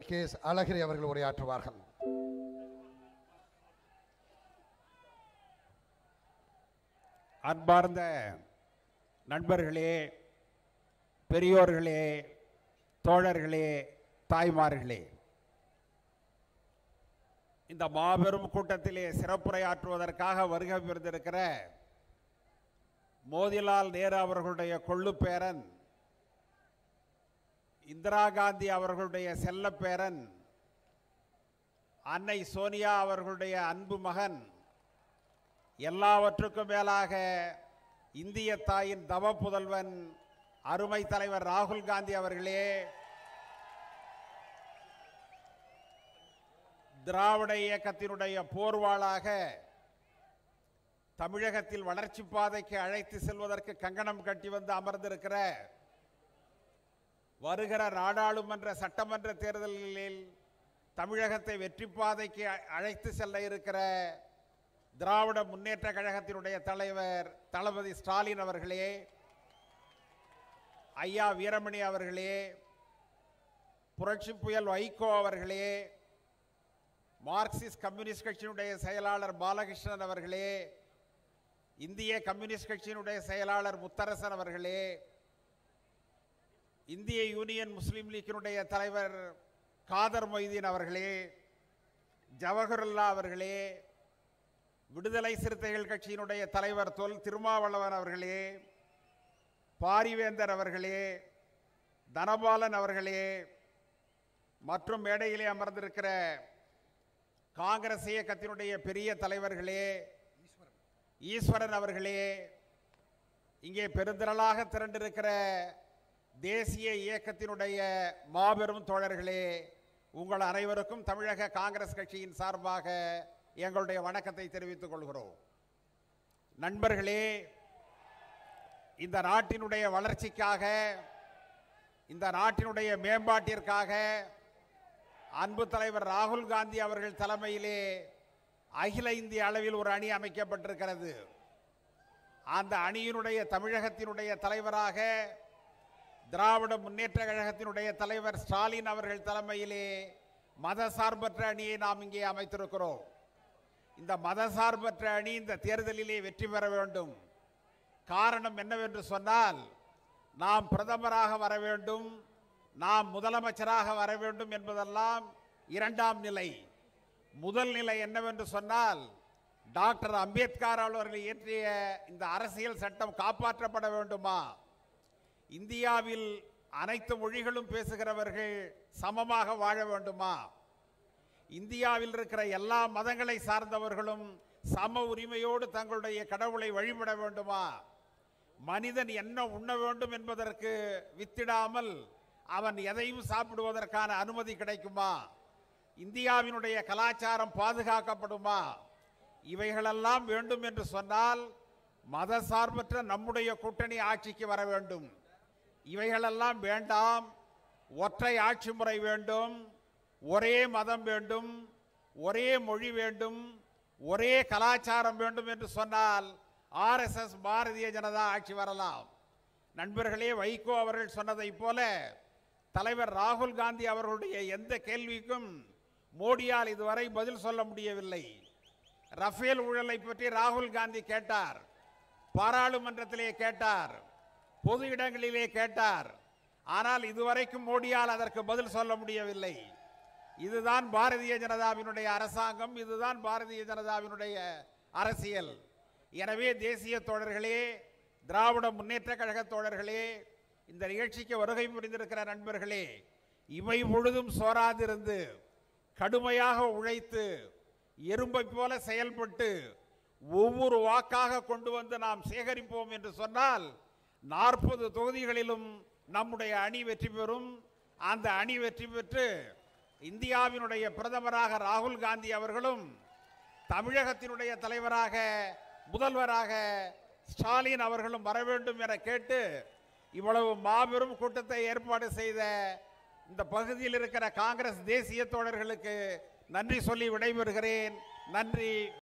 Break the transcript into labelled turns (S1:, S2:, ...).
S1: KS. அழகிரி அவர்கள் உரையாற்றுவார்கள்.
S2: அன்பார்ந்த நண்பர்களே, பெரியோர்களே, தோழர்களே, தாய்மார்களே, இந்த மாபெரும் கூட்டத்திலே சிறப்புரையாற்றுவதற்காக வருகை புரிந்திருக்கிற மோதிலால் நேரு அவர்களுடைய கொள்ளு பேரன், இந்திரா காந்தி அவர்களுடைய செல்ல பேரன், அன்னை சோனியா அவர்களுடைய அன்பு மகன், எல்லாவற்றுக்கும் மேலாக இந்திய தாயின் தவ புதல்வன் அருமை தலைவர் ராகுல் காந்தி அவர்களே, திராவிட இயக்கத்தினுடைய போர்வாளாக தமிழகத்தில் வளர்ச்சி பாதைக்கு அழைத்து செல்வதற்கு கங்கணம் கட்டி வந்து அமர்ந்திருக்கிற, வருகிற நாடாளுமன்ற சட்டமன்ற தேர்தலில் தமிழகத்தை வெற்றி பாதைக்கு அழைத்து செல்ல இருக்கிற திராவிட முன்னேற்ற கழகத்தினுடைய தலைவர் தளபதி ஸ்டாலின் அவர்களே, ஐயா வீரமணி அவர்களே, புரட்சி புயல் வைகோ அவர்களே, மார்க்சிஸ்ட் கம்யூனிஸ்ட் கட்சியினுடைய செயலாளர் பாலகிருஷ்ணன் அவர்களே, இந்திய கம்யூனிஸ்ட் கட்சியினுடைய செயலாளர் முத்தரசன் அவர்களே, இந்திய யூனியன் முஸ்லீம் லீக்கினுடைய தலைவர் காதர் மொய்தீன் அவர்களே, ஜவஹருல்லா அவர்களே, விடுதலை சிறுத்தைகள் கட்சியினுடைய தலைவர் தொல் திருமாவளவன் அவர்களே, பாரிவேந்தர் அவர்களே, தனபாலன் அவர்களே, மற்றும் மேடையிலே அமர்ந்திருக்கிற காங்கிரஸ் இயக்கத்தினுடைய பெரிய தலைவர்களே, ஈஸ்வரன் அவர்களே, இங்கே பெருந்திரளாக திரண்டிருக்கிற தேசிய இயக்கத்தினுடைய மாபெரும் தோழர்களே, உங்கள் அனைவருக்கும் தமிழக காங்கிரஸ் கட்சியின் சார்பாக எங்களுடைய வணக்கத்தை தெரிவித்துக் கொள்கிறோம். நண்பர்களே, இந்த நாட்டினுடைய வளர்ச்சிக்காக, இந்த நாட்டினுடைய மேம்பாட்டிற்காக அன்பு தலைவர் ராகுல் காந்தி அவர்கள் தலைமையிலே அகில இந்திய அளவில் ஒரு அணி அமைக்கப்பட்டிருக்கிறது. அந்த அணியினுடைய தமிழகத்தினுடைய தலைவராக திராவிட முன்னேற்ற கழகத்தினுடைய தலைவர் ஸ்டாலின் அவர்கள் தலைமையிலே மதசார்பற்ற அணியை நாம் இங்கே அமைத்திருக்கிறோம். இந்த மதசார்பற்ற அணி இந்த தேர்தலிலே வெற்றி பெற வேண்டும். காரணம் என்னவென்று சொன்னால், நாம் பிரதமராக வர வேண்டும், நாம் முதலமைச்சராக வர வேண்டும் என்பதெல்லாம் இரண்டாம் நிலை. முதல் நிலை என்னவென்று சொன்னால், டாக்டர் அம்பேத்கர் அவர்கள் இயற்றிய இந்த அரசியல் சட்டம் காப்பாற்றப்பட வேண்டுமா? இந்தியாவில் அனைத்து மொழிகளும் பேசுகிறவர்கள் சமமாக வாழ வேண்டுமா? இந்தியாவில் இருக்கிற எல்லா மதங்களை சார்ந்தவர்களும் சம உரிமையோடு தங்களுடைய கடவுளை வழிபட வேண்டுமா? மனிதன் என்ன உண்ண வேண்டும் என்பதற்கு வித்திடாமல் அவன் எதையும் சாப்பிடுவதற்கான அனுமதி கிடைக்குமா? இந்தியாவினுடைய கலாச்சாரம் பாதுகாக்கப்படுமா? இவைகளெல்லாம் வேண்டும் என்று சொன்னால் மதசார்பற்ற நம்முடைய கூட்டணி ஆட்சிக்கு வர வேண்டும். இவைகளெல்லாம் வேண்டாம். ஒற்றை ஆட்சி முறை வேண்டும், ஒரே மதம் வேண்டும், ஒரே மொழி வேண்டும், ஒரே கலாச்சாரம் வேண்டும் என்று சொன்னால் RSS பாரதிய ஜனதா ஆட்சி வரலாம். நண்பர்களே, வைகோ அவர்கள் சொன்னதை போல தலைவர் ராகுல் காந்தி அவர்களுடைய எந்த கேள்விக்கும் மோடியால் இதுவரை பதில் சொல்ல முடியவில்லை. ரஃபேல் ஊழலை பற்றி ராகுல் காந்தி கேட்டார், பாராளுமன்றத்திலே கேட்டார், பொது இடங்களிலே கேட்டார். ஆனால் இதுவரைக்கும் மோடியால் அதற்கு பதில் சொல்ல முடியவில்லை. இதுதான் பாரதிய ஜனதாவினுடைய அரசாங்கம், இதுதான் பாரதிய ஜனதாவினுடைய அரசியல். எனவே தேசிய தோழர்களே, திராவிட முன்னேற்ற கழக தோழர்களே, இந்த நிகழ்ச்சிக்கு வருகை புரிந்திருக்கிற நண்பர்களே, இவை முழுதும் சோராதிருந்து கடுமையாக உழைத்து எறும்பை போல செயல்பட்டு ஒவ்வொரு வாக்காக கொண்டு வந்து நாம் சேகரிப்போம் என்று சொன்னால் 40 தொகுதிகளிலும் நம்முடைய அணி வெற்றி பெறும். அந்த அணி வெற்றி பெற்று இந்தியாவினுடைய பிரதமராக ராகுல் காந்தி அவர்களும், தமிழகத்தினுடைய தலைவராக முதல்வராக ஸ்டாலின் அவர்களும் வர வேண்டும் என கேட்டு இவ்வளவு மாபெரும் கூட்டத்தை ஏற்பாடு செய்த இந்த பகுதியில் இருக்கிற காங்கிரஸ் தேசிய தோழர்களுக்கு நன்றி சொல்லி விடைபெறுகிறேன். நன்றி.